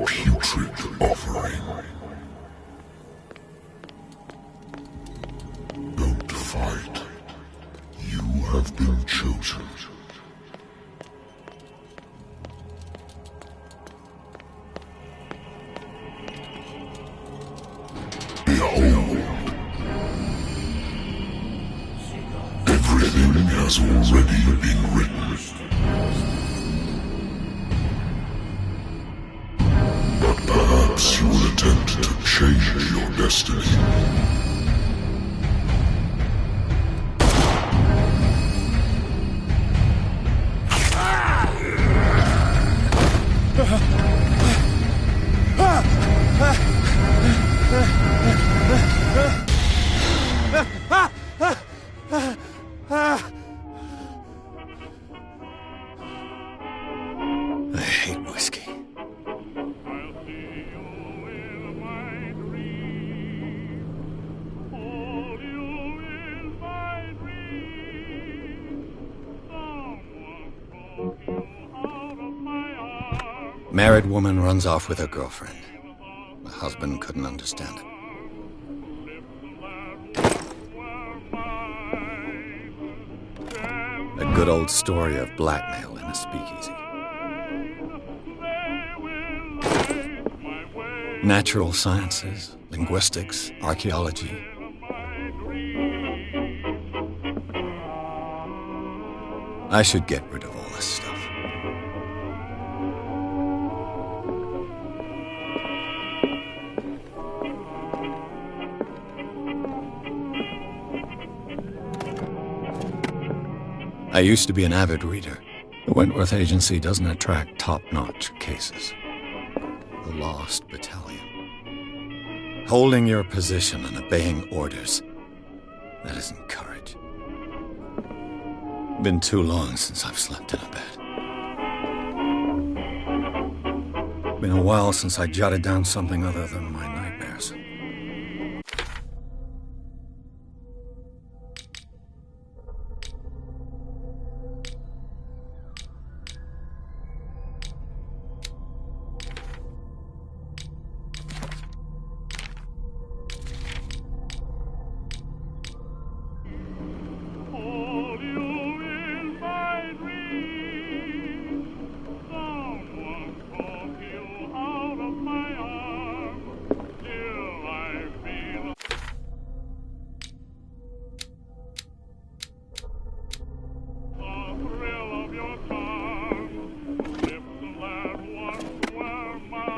putrid offering. Don't fight. You have been chosen. Behold. Everything has already been written. But perhaps you will attempt to change your destiny. I hate whiskey. Married woman runs off with her girlfriend. The husband couldn't understand it. A good old story of blackmail in a speakeasy. Natural sciences, linguistics, archaeology. I should get rid of all this stuff. I used to be an avid reader. The Wentworth Agency doesn't attract top-notch cases. The Lost Battalion. Holding your position and obeying orders. That isn't courage. Been too long since I've slept in a bed. Been a while since I jotted down something other than my nightmares.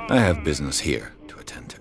I have business here to attend to.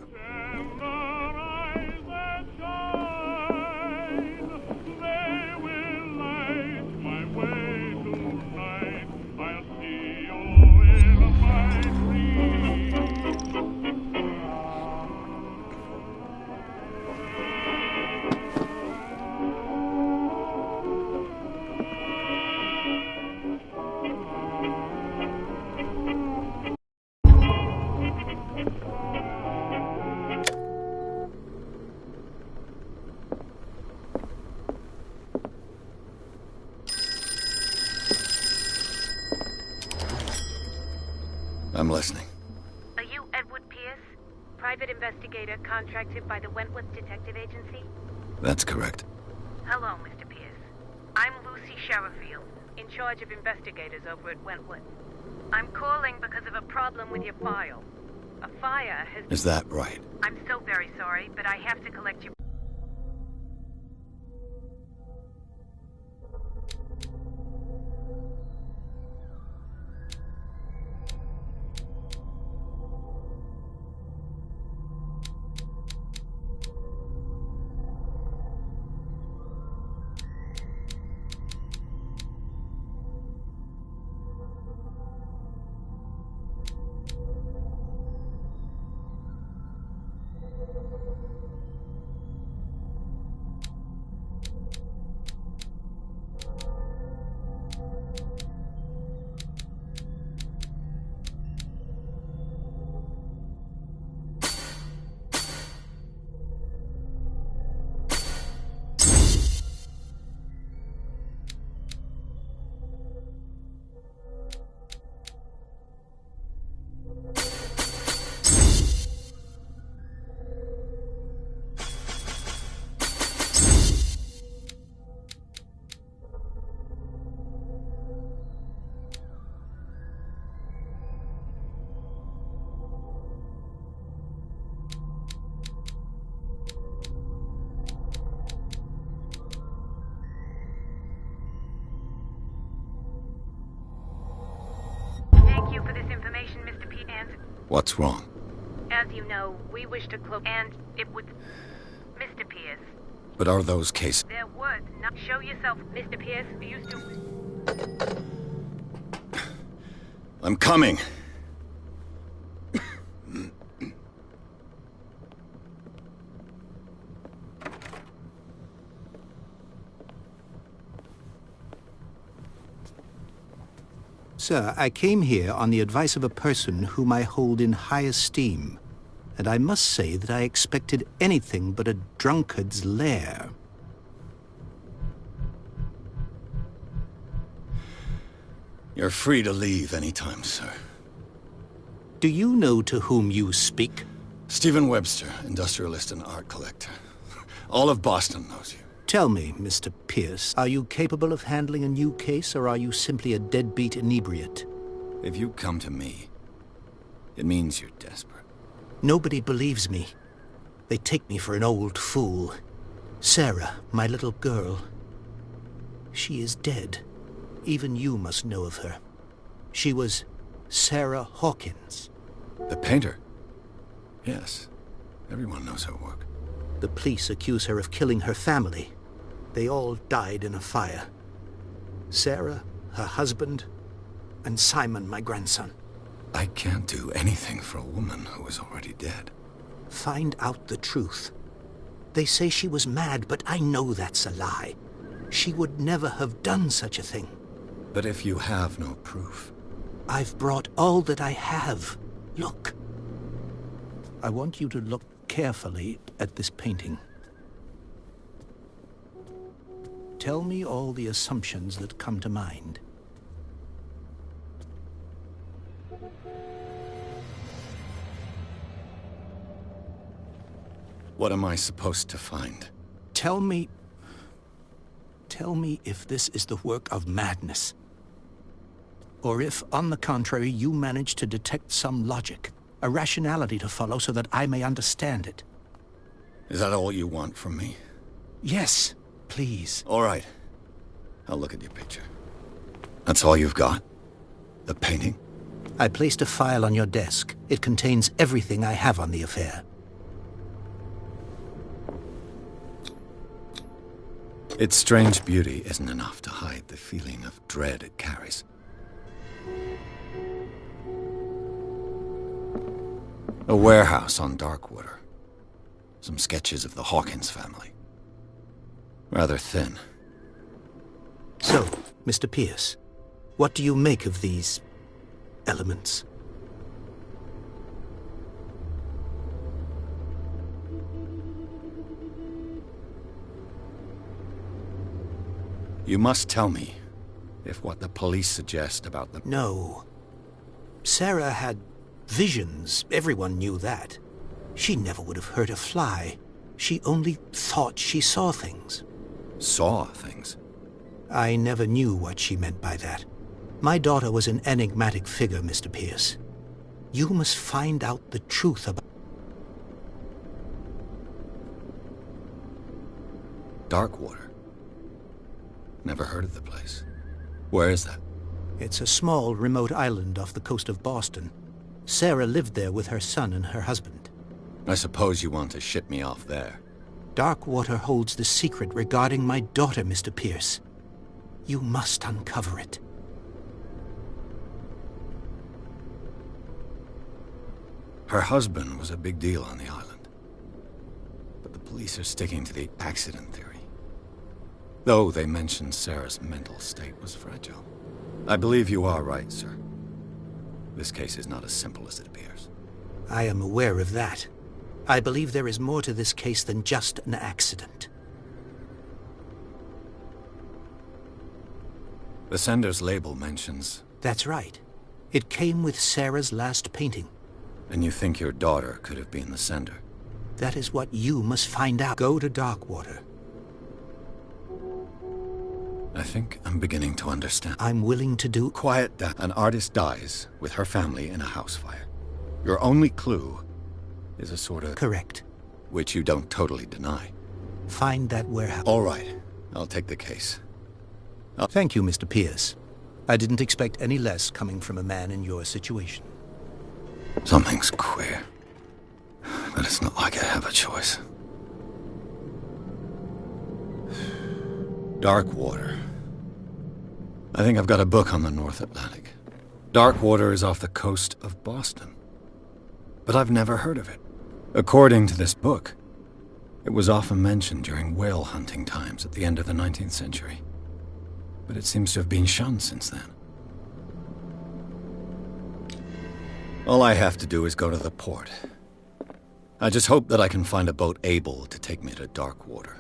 I'm listening. Are you Edward Pierce, private investigator contracted by the Wentworth Detective Agency? That's correct. Hello, Mr. Pierce. I'm Lucy Sherrifield, in charge of investigators over at Wentworth. I'm calling because of a problem with your file. A fire has... Is that right? I'm so very sorry, but I have to collect your... What's wrong? As you know, we wish to close, and it would... Mr. Pierce. But are those cases... There would not... Show yourself, Mr. Pierce. You used to... I'm coming! Sir, I came here on the advice of a person whom I hold in high esteem, and I must say that I expected anything but a drunkard's lair. You're free to leave anytime, sir. Do you know to whom you speak? Stephen Webster, industrialist and art collector. All of Boston knows you. Tell me, Mr. Pierce, are you capable of handling a new case, or are you simply a deadbeat inebriate? If you come to me, it means you're desperate. Nobody believes me. They take me for an old fool. Sarah, my little girl, she is dead. Even you must know of her. She was Sarah Hawkins. The painter? Yes. Everyone knows her work. The police accuse her of killing her family. They all died in a fire. Sarah, her husband, and Simon, my grandson. I can't do anything for a woman who is already dead. Find out the truth. They say she was mad, but I know that's a lie. She would never have done such a thing. But if you have no proof... I've brought all that I have. Look. I want you to look carefully at this painting. Tell me all the assumptions that come to mind. What am I supposed to find? Tell me if this is the work of madness. Or if, on the contrary, you manage to detect some logic, a rationality to follow so that I may understand it. Is that all you want from me? Yes, please. All right. I'll look at your picture. That's all you've got? The painting? I placed a file on your desk. It contains everything I have on the affair. Its strange beauty isn't enough to hide the feeling of dread it carries. A warehouse on Darkwater. Some sketches of the Hawkins family. Rather thin. So, Mr. Pierce, what do you make of these elements? You must tell me if what the police suggest about the... No. Sarah had visions. Everyone knew that. She never would have hurt a fly. She only thought she saw things. Saw things? I never knew what she meant by that. My daughter was an enigmatic figure, Mr. Pierce. You must find out the truth about... Darkwater? Never heard of the place. Where is that? It's a small, remote island off the coast of Boston. Sarah lived there with her son and her husband. I suppose you want to ship me off there. Darkwater holds the secret regarding my daughter, Mr. Pierce. You must uncover it. Her husband was a big deal on the island. But the police are sticking to the accident theory. Though they mentioned Sarah's mental state was fragile. I believe you are right, sir. This case is not as simple as it appears. I am aware of that. I believe there is more to this case than just an accident. The sender's label mentions... That's right. It came with Sarah's last painting. And you think your daughter could have been the sender? That is what you must find out. Go to Darkwater. I think I'm beginning to understand. I'm willing to do... Quiet down. An artist dies with her family in a house fire. Your only clue is a sort of... Correct. Which you don't totally deny. Find that warehouse. All right. I'll take the case. Thank you, Mr. Pierce. I didn't expect any less coming from a man in your situation. Something's queer. But it's not like I have a choice. Dark water. I think I've got a book on the North Atlantic. Dark water is off the coast of Boston. But I've never heard of it. According to this book, it was often mentioned during whale hunting times at the end of the 19th century. But it seems to have been shunned since then. All I have to do is go to the port. I just hope that I can find a boat able to take me to dark water.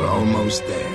Almost there.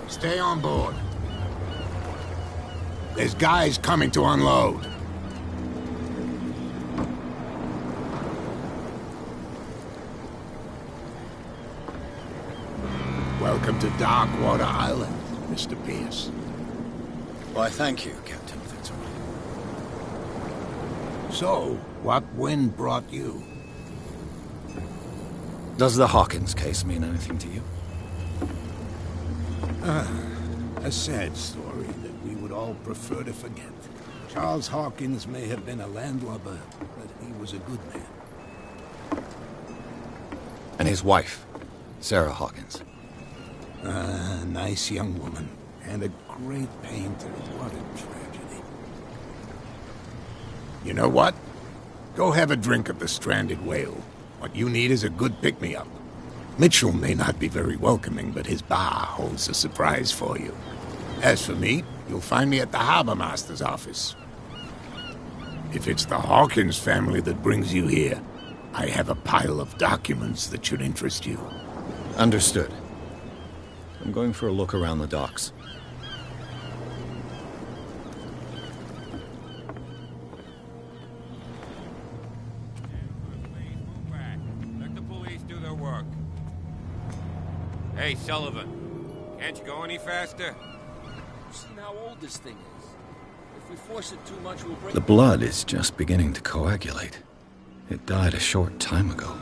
Stay on board. There's guys coming to unload. Welcome to Darkwater Island, Mr. Pierce. Why, thank you, Captain Fitzroy. So, what wind brought you? Does the Hawkins case mean anything to you? A sad story that we would all prefer to forget. Charles Hawkins may have been a landlubber, but he was a good man. And his wife, Sarah Hawkins. A nice young woman, and a great painter. What a tragedy. You know what? Go have a drink at the Stranded Whale. What you need is a good pick-me-up. Mitchell may not be very welcoming, but his bar holds a surprise for you. As for me, you'll find me at the Harbor Master's office. If it's the Hawkins family that brings you here, I have a pile of documents that should interest you. Understood. I'm going for a look around the docks. Let the police do their work. Hey, Sullivan. Can't you go any faster? You've seen how old this thing is. If we force it too much, we'll break... The blood is just beginning to coagulate. It died a short time ago.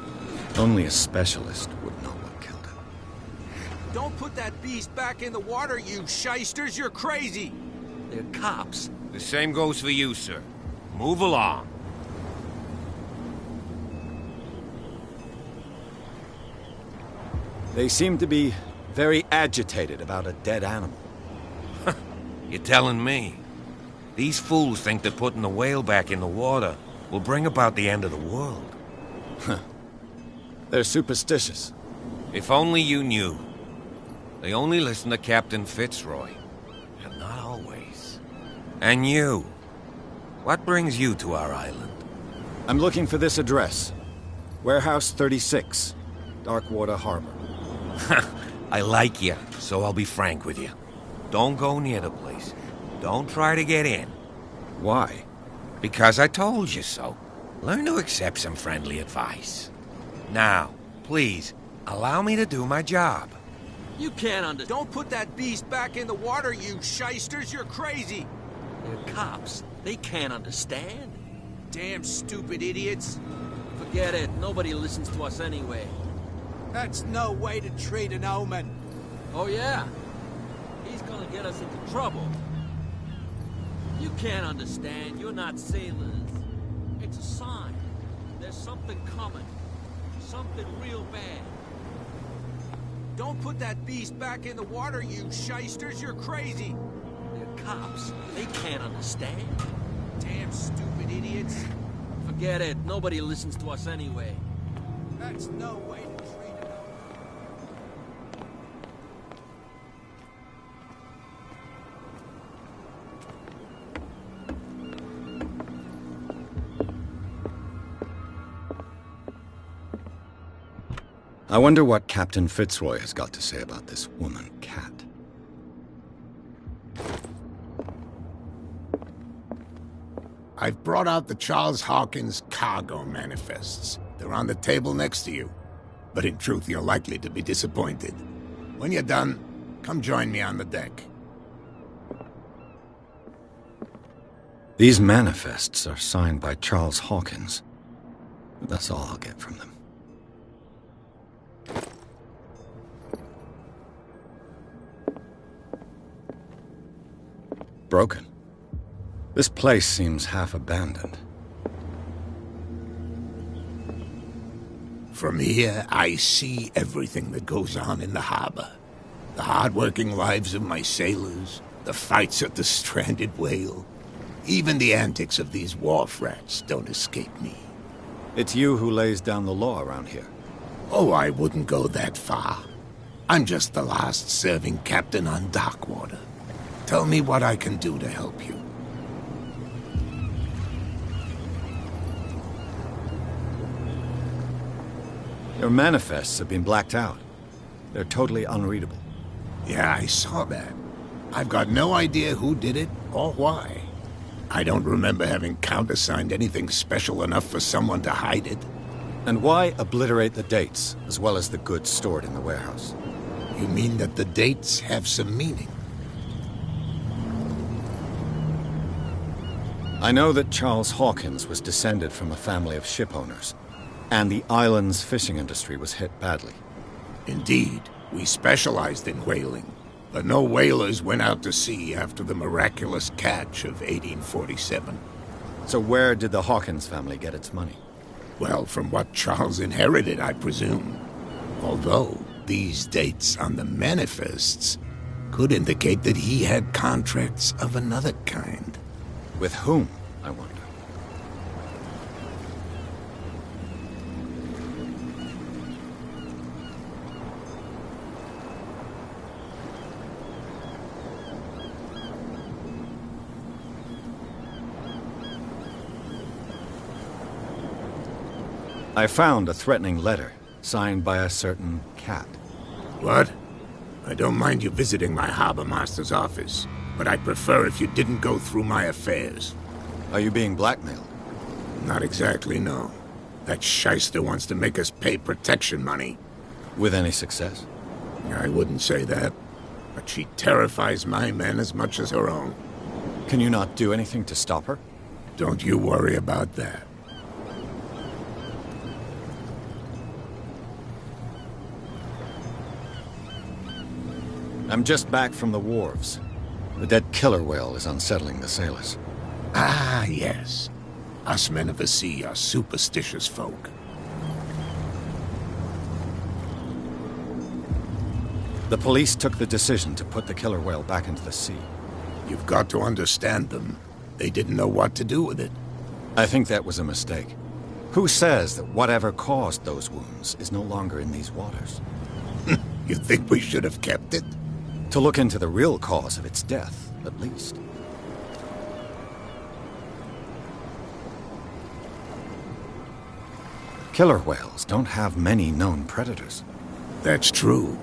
Only a specialist would know what killed it. Don't put that beast back in the water, you shysters! You're crazy! They're cops. The same goes for you, sir. Move along. They seem to be very agitated about a dead animal. You're telling me? These fools think that putting the whale back in the water will bring about the end of the world. They're superstitious. If only you knew. They only listen to Captain Fitzroy. And not always. And you. What brings you to our island? I'm looking for this address. Warehouse 36, Darkwater Harbor. I like you, so I'll be frank with you. Don't go near the place. Don't try to get in. Why? Because I told you so. Learn to accept some friendly advice. Now, please, allow me to do my job. You can't Don't put that beast back in the water, you shysters! You're crazy! They're cops. They can't understand. Damn stupid idiots. Forget it. Nobody listens to us anyway. That's no way to treat an omen. Oh, yeah? He's gonna get us into trouble. You can't understand. You're not sailors. It's a sign. There's something coming. Something real bad. Don't put that beast back in the water, you shysters! You're crazy! They're cops. They can't understand. Damn stupid idiots. Forget it. Nobody listens to us anyway. That's no way to treat an I wonder what Captain Fitzroy has got to say about this woman cat. I've brought out the Charles Hawkins cargo manifests. They're on the table next to you. But in truth, you're likely to be disappointed. When you're done, come join me on the deck. These manifests are signed by Charles Hawkins. That's all I'll get from them. Broken. This place seems half abandoned. From here, I see everything that goes on in the harbor. The hard-working lives of my sailors, the fights at the Stranded Whale. Even the antics of these wharf rats don't escape me. It's you who lays down the law around here. Oh, I wouldn't go that far. I'm just the last serving captain on Darkwater. Tell me what I can do to help you. Your manifests have been blacked out. They're totally unreadable. Yeah, I saw that. I've got no idea who did it or why. I don't remember having countersigned anything special enough for someone to hide it. And why obliterate the dates, as well as the goods stored in the warehouse? You mean that the dates have some meaning? I know that Charles Hawkins was descended from a family of ship owners, and the island's fishing industry was hit badly. Indeed, we specialized in whaling, but no whalers went out to sea after the miraculous catch of 1847. So where did the Hawkins family get its money? Well, from what Charles inherited, I presume. Although, these dates on the manifests could indicate that he had contracts of another kind. With whom, I wonder? I found a threatening letter, signed by a certain cat. What? I don't mind you visiting my harbor master's office, but I'd prefer if you didn't go through my affairs. Are you being blackmailed? Not exactly, no. That shyster wants to make us pay protection money. With any success? I wouldn't say that, but she terrifies my men as much as her own. Can you not do anything to stop her? Don't you worry about that. I'm just back from the wharves. The dead killer whale is unsettling the sailors. Ah, yes. Us men of the sea are superstitious folk. The police took the decision to put the killer whale back into the sea. You've got to understand them. They didn't know what to do with it. I think that was a mistake. Who says that whatever caused those wounds is no longer in these waters? You think we should have kept it? To look into the real cause of its death, at least. Killer whales don't have many known predators. That's true.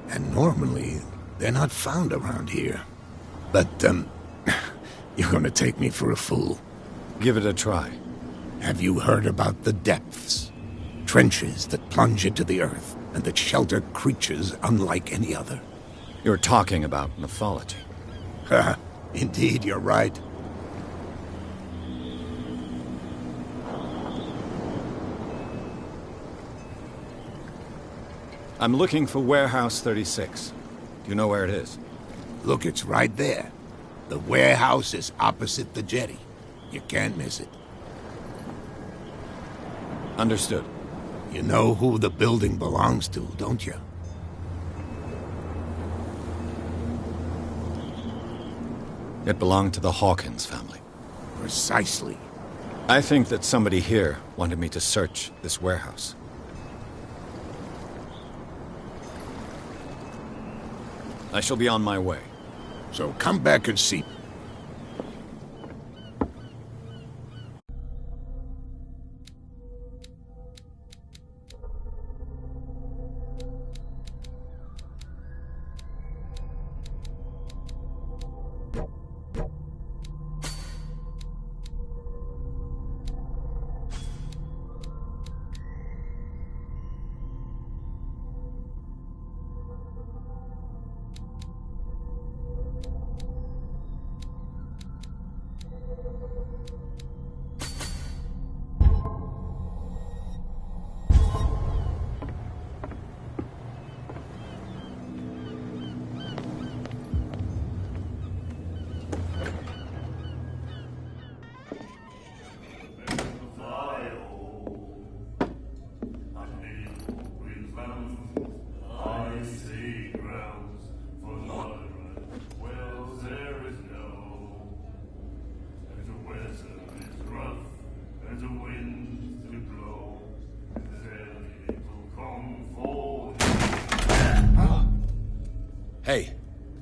And normally, they're not found around here. But, you're gonna take me for a fool. Give it a try. Have you heard about the depths? Trenches that plunge into the earth and that shelter creatures unlike any other. You're talking about mythology. Ha! Indeed, you're right. I'm looking for Warehouse 36. Do you know where it is? Look, it's right there. The warehouse is opposite the jetty. You can't miss it. Understood. You know who the building belongs to, don't you? It belonged to the Hawkins family. Precisely. I think that somebody here wanted me to search this warehouse. I shall be on my way. So come back and see. Hey,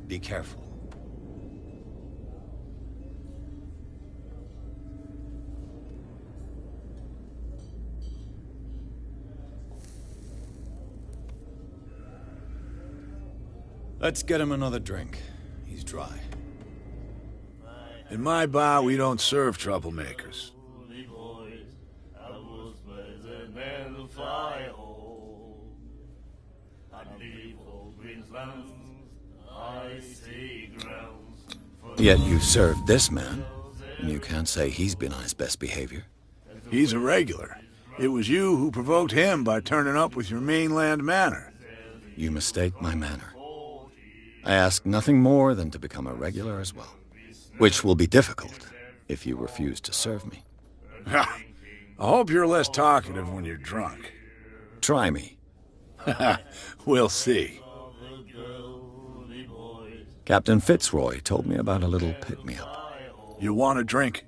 be careful. Let's get him another drink. He's dry. In my bar, we don't serve troublemakers. Yet you served this man, and you can't say he's been on his best behavior. He's a regular. It was you who provoked him by turning up with your mainland manner. You mistake my manner. I ask nothing more than to become a regular as well, which will be difficult if you refuse to serve me. I hope you're less talkative when you're drunk. Try me. We'll see. Captain Fitzroy told me about a little pick-me-up. You want a drink?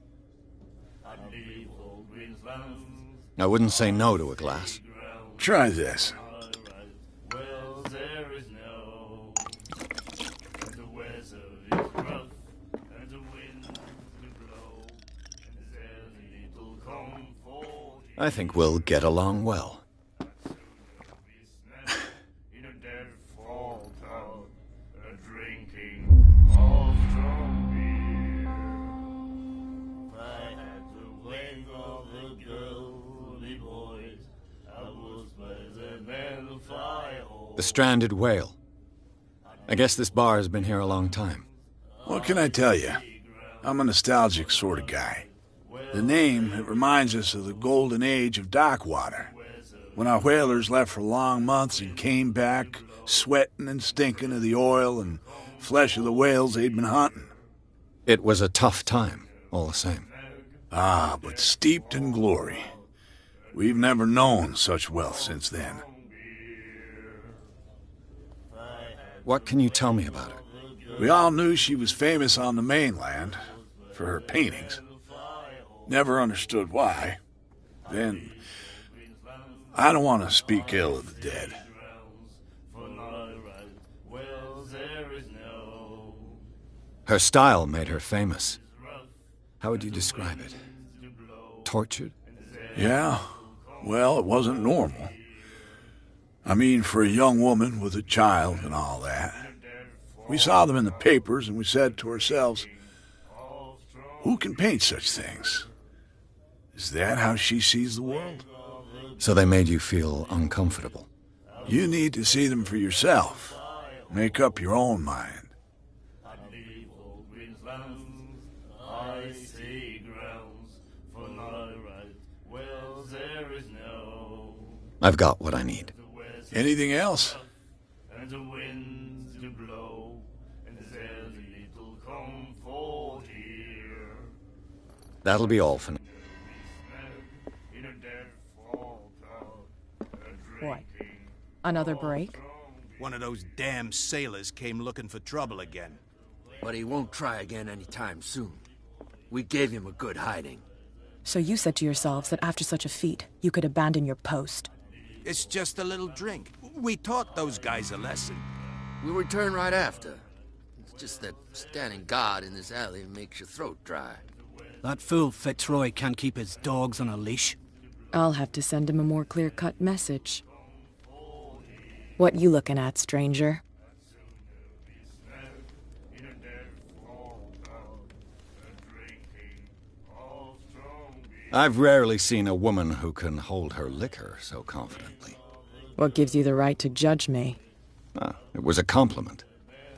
I wouldn't say no to a glass. Try this. I think we'll get along well. The Stranded Whale. I guess this bar has been here a long time. What can I tell you? I'm a nostalgic sort of guy. The name, it reminds us of the golden age of dock water, when our whalers left for long months and came back sweating and stinking of the oil and flesh of the whales they'd been hunting. It was a tough time, all the same. Ah, but steeped in glory. We've never known such wealth since then. What can you tell me about her? We all knew she was famous on the mainland for her paintings. Never understood why. Then, I don't want to speak ill of the dead. Her style made her famous. How would you describe it? Tortured? Yeah, well, it wasn't normal. I mean, for a young woman with a child and all that. We saw them in the papers and we said to ourselves, who can paint such things? Is that how she sees the world? So they made you feel uncomfortable. You need to see them for yourself. Make up your own mind. I've got what I need. Anything else? That'll be all for now. What? Another break? One of those damn sailors came looking for trouble again. But he won't try again anytime soon. We gave him a good hiding. So you said to yourselves that after such a feat, you could abandon your post. It's just a little drink. We taught those guys a lesson. We'll return right after. It's just that standing guard in this alley makes your throat dry. That fool Fitzroy can't keep his dogs on a leash. I'll have to send him a more clear-cut message. What you looking at, stranger? I've rarely seen a woman who can hold her liquor so confidently. What gives you the right to judge me? Ah, it was a compliment.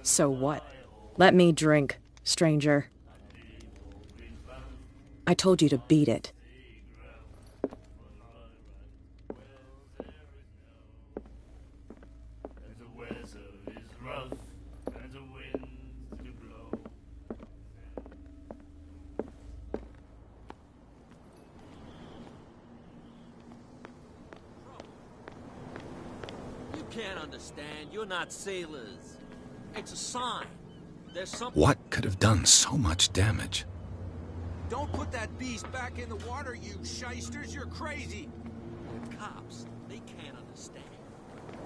So what? Let me drink, stranger. I told you to beat it. Can't understand. You're not sailors. It's a sign. There's something. What could have done so much damage? Don't put that beast back in the water, you shysters. You're crazy. The cops, they can't understand.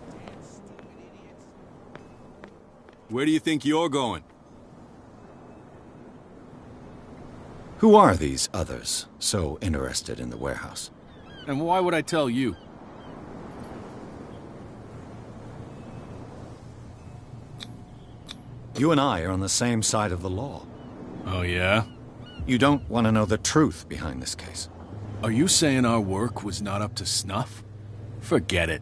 Damn stupid idiots. Where do you think you're going? Who are these others so interested in the warehouse? And why would I tell you? You and I are on the same side of the law. Oh, yeah? You don't want to know the truth behind this case. Are you saying our work was not up to snuff? Forget it.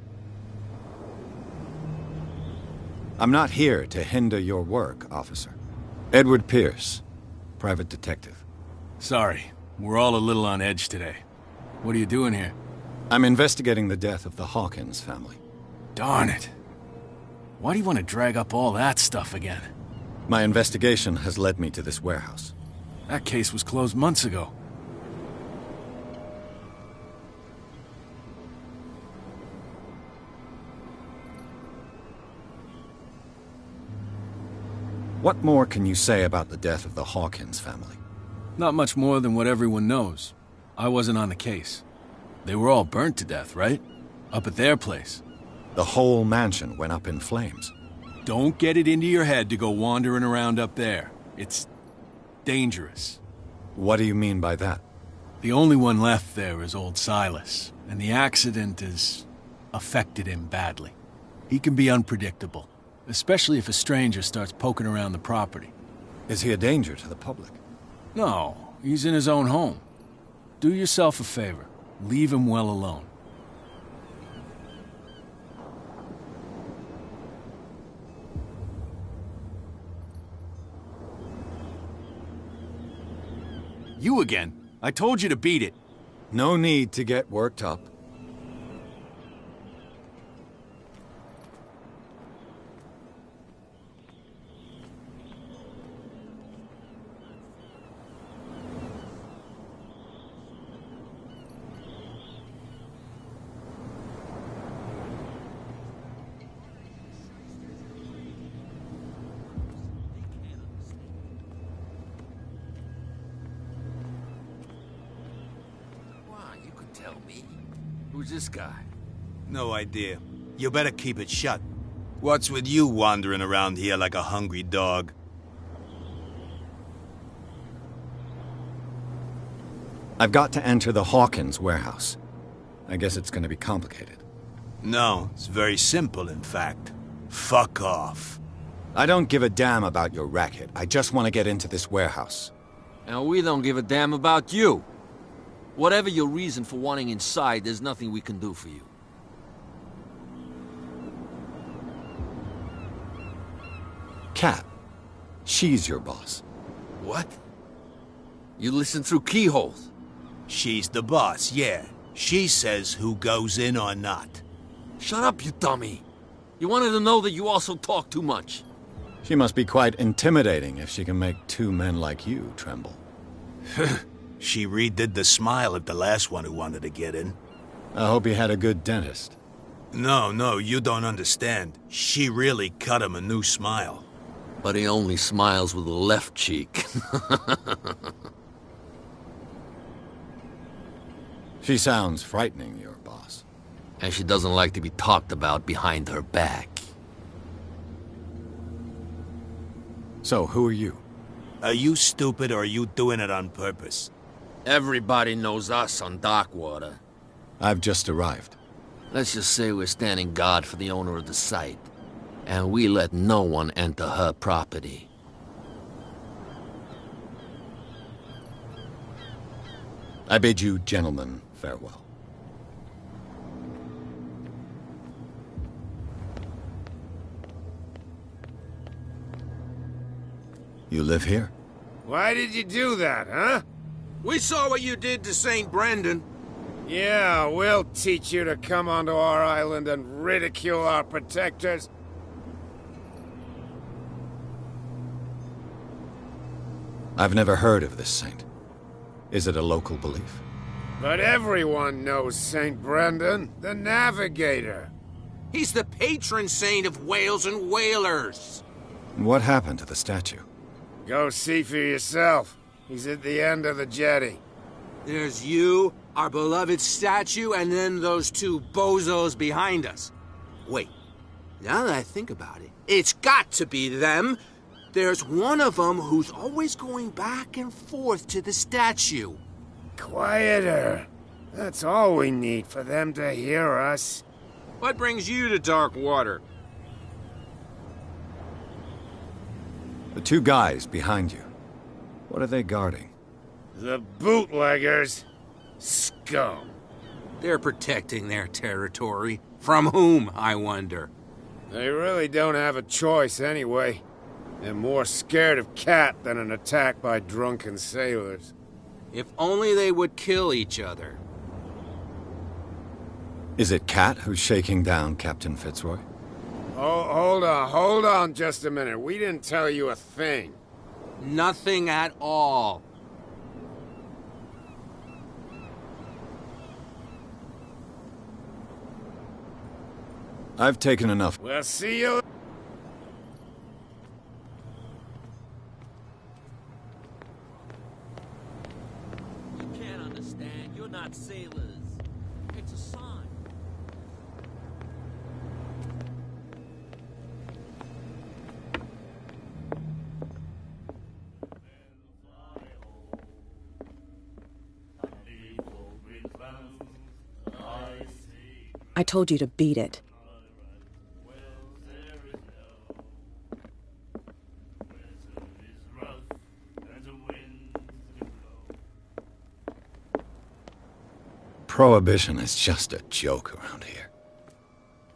I'm not here to hinder your work, officer. Edward Pierce, private detective. Sorry, we're all a little on edge today. What are you doing here? I'm investigating the death of the Hawkins family. Darn it. Why do you want to drag up all that stuff again? My investigation has led me to this warehouse. That case was closed months ago. What more can you say about the death of the Hawkins family? Not much more than what everyone knows. I wasn't on the case. They were all burnt to death, right? Up at their place. The whole mansion went up in flames. Don't get it into your head to go wandering around up there. It's dangerous. What do you mean by that? The only one left there is old Silas, and the accident has affected him badly. He can be unpredictable, especially if a stranger starts poking around the property. Is he a danger to the public? No, he's in his own home. Do yourself a favor. Leave him well alone. You again. I told you to beat it. No need to get worked up. Who's this guy? No idea. You better keep it shut. What's with you wandering around here like a hungry dog? I've got to enter the Hawkins warehouse. I guess it's going to be complicated. No, it's very simple, in fact. Fuck off. I don't give a damn about your racket. I just want to get into this warehouse. And we don't give a damn about you. Whatever your reason for wanting inside, there's nothing we can do for you. Kat. She's your boss. What? You listen through keyholes? She's the boss, yeah. She says who goes in or not. Shut up, you dummy. You wanted to know that you also talk too much. She must be quite intimidating if she can make two men like you tremble. She redid the smile at the last one who wanted to get in. I hope he had a good dentist. No, you don't understand. She really cut him a new smile. But he only smiles with the left cheek. She sounds frightening, your boss. And she doesn't like to be talked about behind her back. So, who are you? Are you stupid or are you doing it on purpose? Everybody knows us on Darkwater. I've just arrived. Let's just say we're standing guard for the owner of the site. And we let no one enter her property. I bid you gentlemen farewell. You live here? Why did you do that, huh? We saw what you did to St. Brendan. Yeah, we'll teach you to come onto our island and ridicule our protectors. I've never heard of this saint. Is it a local belief? But everyone knows St. Brendan, the Navigator. He's the patron saint of whales and whalers. What happened to the statue? Go see for yourself. He's at the end of the jetty. There's you, our beloved statue, and then those two bozos behind us. Wait, now that I think about it, it's got to be them. There's one of them who's always going back and forth to the statue. Quieter. That's all we need for them to hear us. What brings you to Darkwater? The two guys behind you. What are they guarding? The bootleggers. Scum. They're protecting their territory. From whom, I wonder? They really don't have a choice anyway. They're more scared of Kat than an attack by drunken sailors. If only they would kill each other. Is it Kat who's shaking down Captain Fitzroy? Oh, hold on just a minute. We didn't tell you a thing. Nothing at all. I've taken enough. We'll see you. You can't understand. You're not sailors. It's a sign. I told you to beat it. Prohibition is just a joke around here.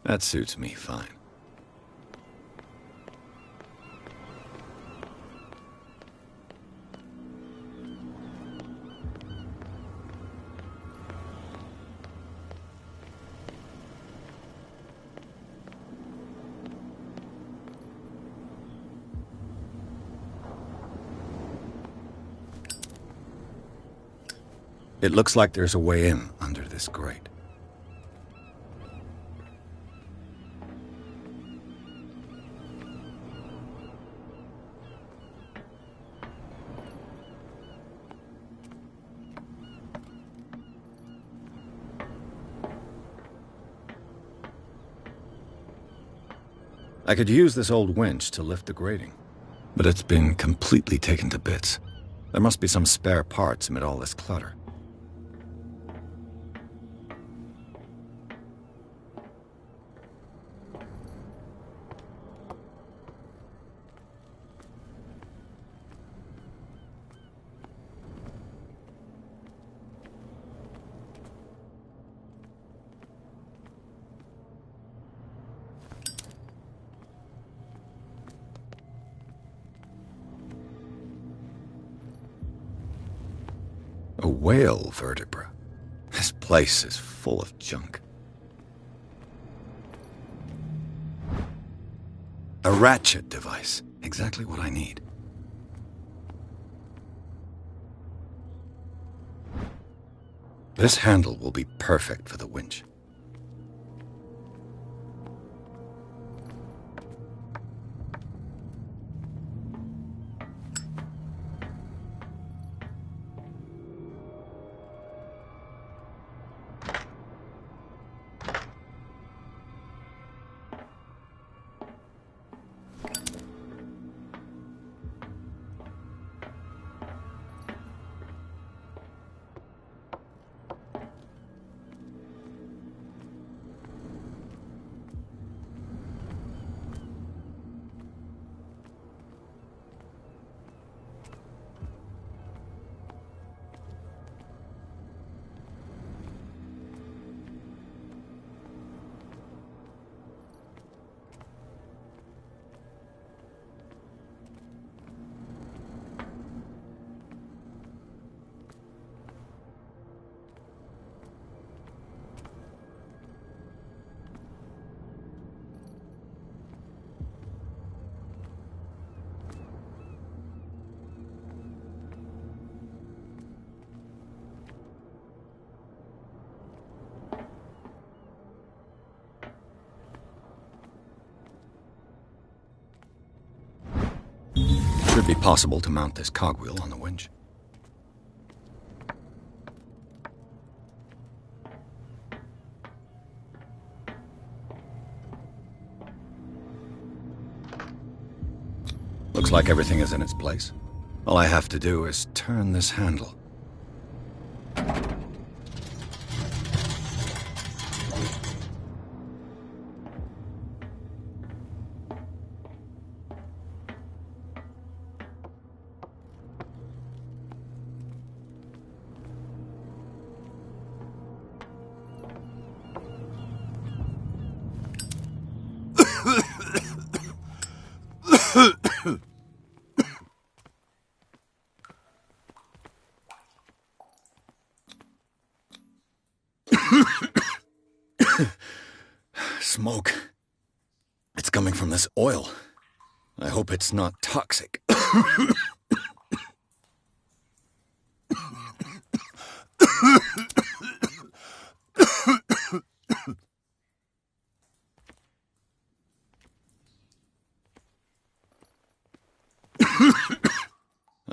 That suits me fine. It looks like there's a way in under this grate. I could use this old winch to lift the grating, but it's been completely taken to bits. There must be some spare parts amid all this clutter. A whale vertebra. This place is full of junk. A ratchet device. Exactly what I need. This handle will be perfect for the winch. Should be possible to mount this cogwheel on the winch. Looks like everything is in its place. All I have to do is turn this handle. Smoke. It's coming from this oil. I hope it's not toxic. I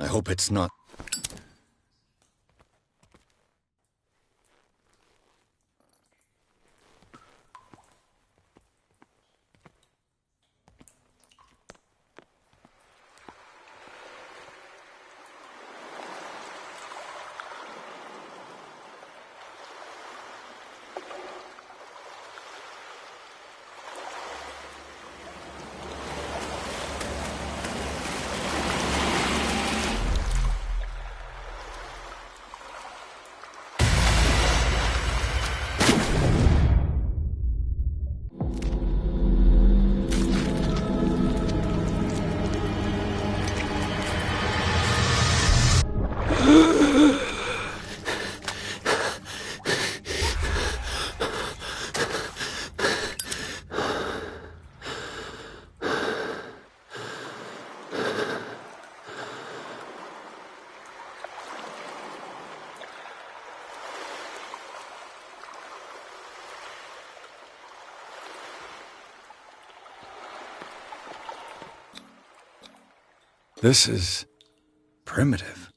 hope it's not... This is primitive.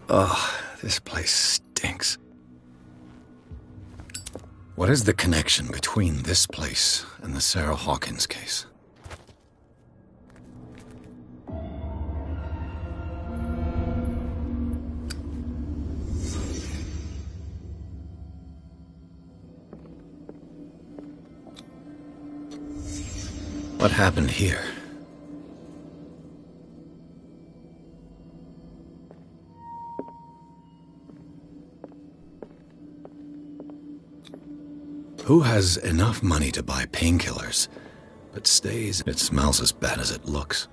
Ugh, this place stinks. What is the connection between this place and the Sarah Hawkins case? What happened here? Who has enough money to buy painkillers, but stays... It smells as bad as it looks.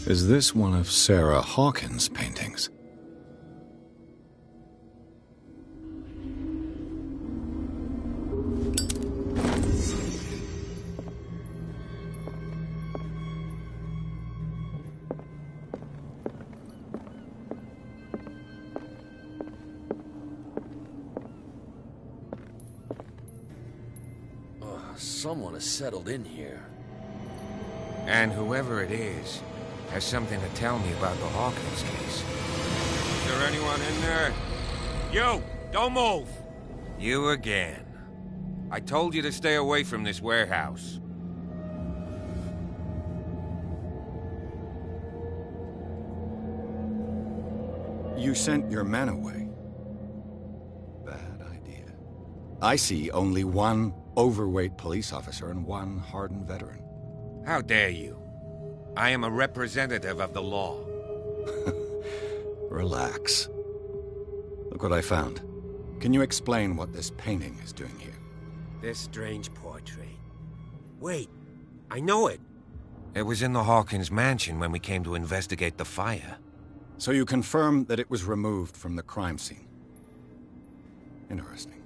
Is this one of Sarah Hawkins' paintings? Someone has settled in here. And whoever it is has something to tell me about the Hawkins case. Is there anyone in there? You! Don't move! You again. I told you to stay away from this warehouse. You sent your men away. Bad idea. I see only one overweight police officer and one hardened veteran. How dare you? I am a representative of the law. Relax. Look what I found. Can you explain what this painting is doing here? This strange portrait. Wait, I know it. It was in the Hawkins mansion when we came to investigate the fire. So you confirm that it was removed from the crime scene? Interesting.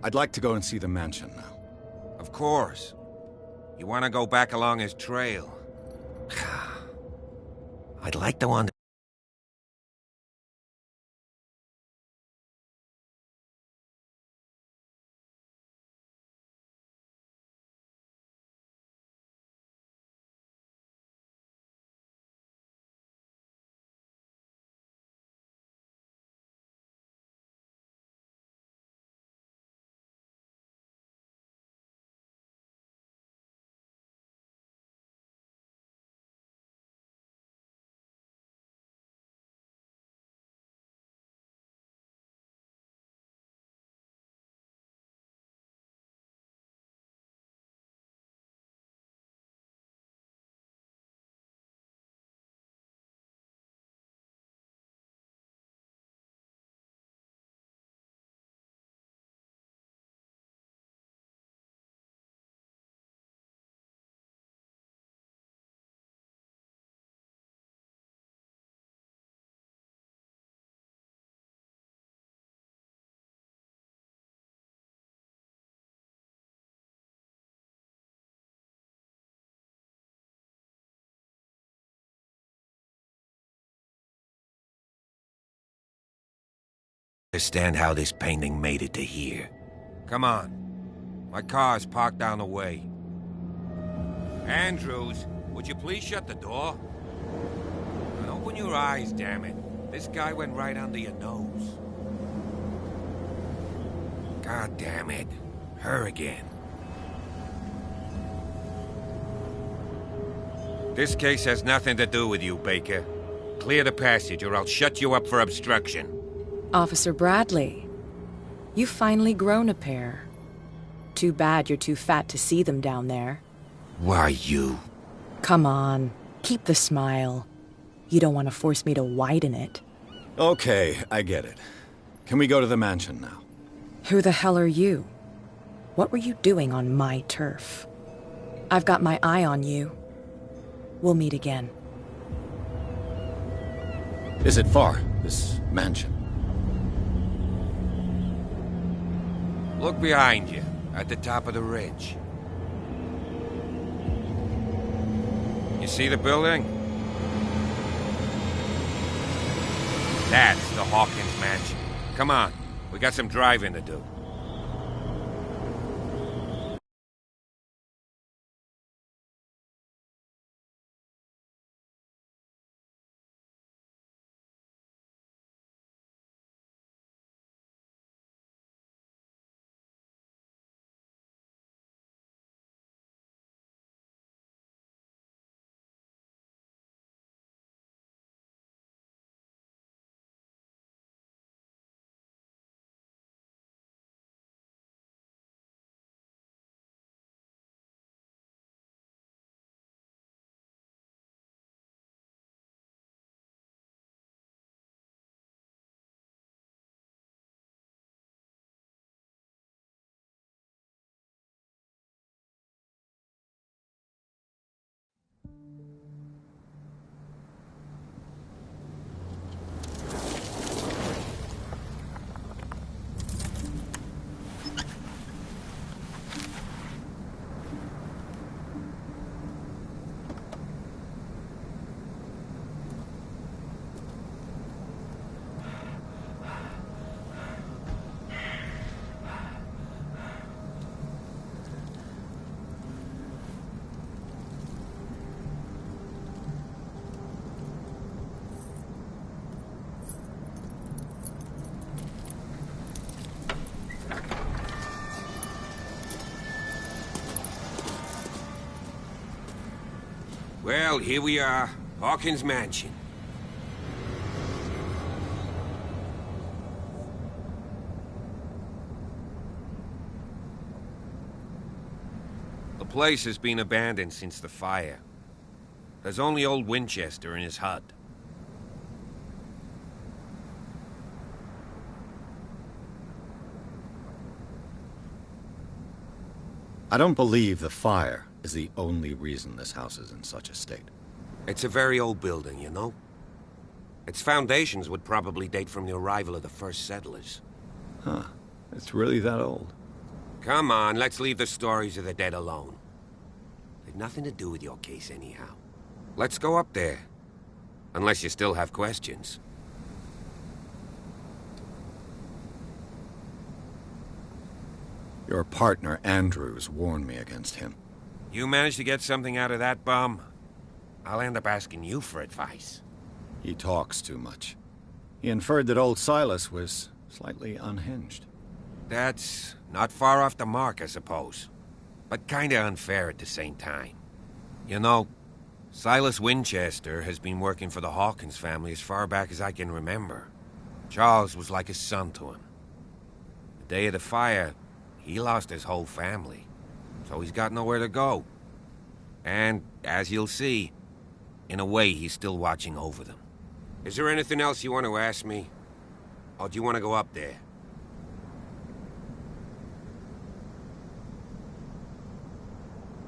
I'd like to go and see the mansion now. Of course. You want to go back along his trail? I'd like to understand. Understand how this painting made it to here. Come on. My car's parked down the way. Andrews, would you please shut the door? And open your eyes, damn it. This guy went right under your nose. God damn it. Her again. This case has nothing to do with you, Baker. Clear the passage or I'll shut you up for obstruction. Officer Bradley, you've finally grown a pair. Too bad you're too fat to see them down there. Why, you? Come on, keep the smile. You don't want to force me to widen it. Okay, I get it. Can we go to the mansion now? Who the hell are you? What were you doing on my turf? I've got my eye on you. We'll meet again. Is it far, this mansion? Look behind you, at the top of the ridge. You see the building? That's the Hawkins mansion. Come on, we got some driving to do. Well, here we are. Hawkins Mansion. The place has been abandoned since the fire. There's only old Winchester in his hut. I don't believe the fire is the only reason this house is in such a state. It's a very old building, you know? Its foundations would probably date from the arrival of the first settlers. Huh. It's really that old. Come on, let's leave the stories of the dead alone. They've nothing to do with your case anyhow. Let's go up there. Unless you still have questions. Your partner, Andrews, warned me against him. You managed to get something out of that bum? I'll end up asking you for advice. He talks too much. He inferred that old Silas was slightly unhinged. That's not far off the mark, I suppose. But kinda unfair at the same time. You know, Silas Winchester has been working for the Hawkins family as far back as I can remember. Charles was like a son to him. The day of the fire, he lost his whole family. So he's got nowhere to go. And, as you'll see, in a way, he's still watching over them. Is there anything else you want to ask me? Or do you want to go up there?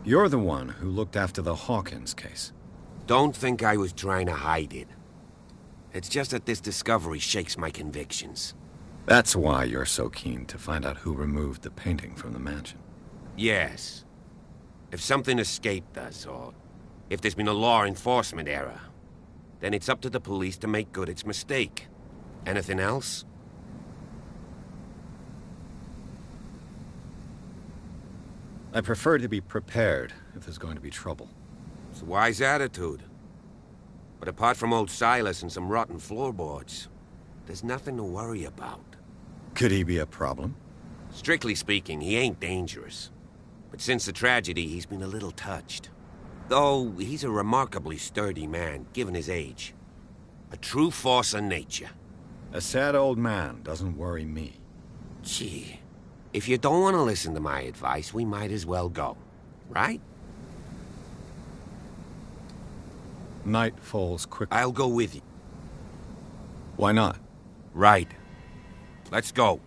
You're the one who looked after the Hawkins case. Don't think I was trying to hide it. It's just that this discovery shakes my convictions. That's why you're so keen to find out who removed the painting from the mansion. Yes. If something escaped us, or if there's been a law enforcement error, then it's up to the police to make good its mistake. Anything else? I prefer to be prepared if there's going to be trouble. It's a wise attitude. But apart from old Silas and some rotten floorboards, there's nothing to worry about. Could he be a problem? Strictly speaking, he ain't dangerous. But since the tragedy, he's been a little touched. Though he's a remarkably sturdy man, given his age. A true force of nature. A sad old man doesn't worry me. Gee, if you don't want to listen to my advice, we might as well go. Right? Night falls quickly. I'll go with you. Why not? Right. Let's go.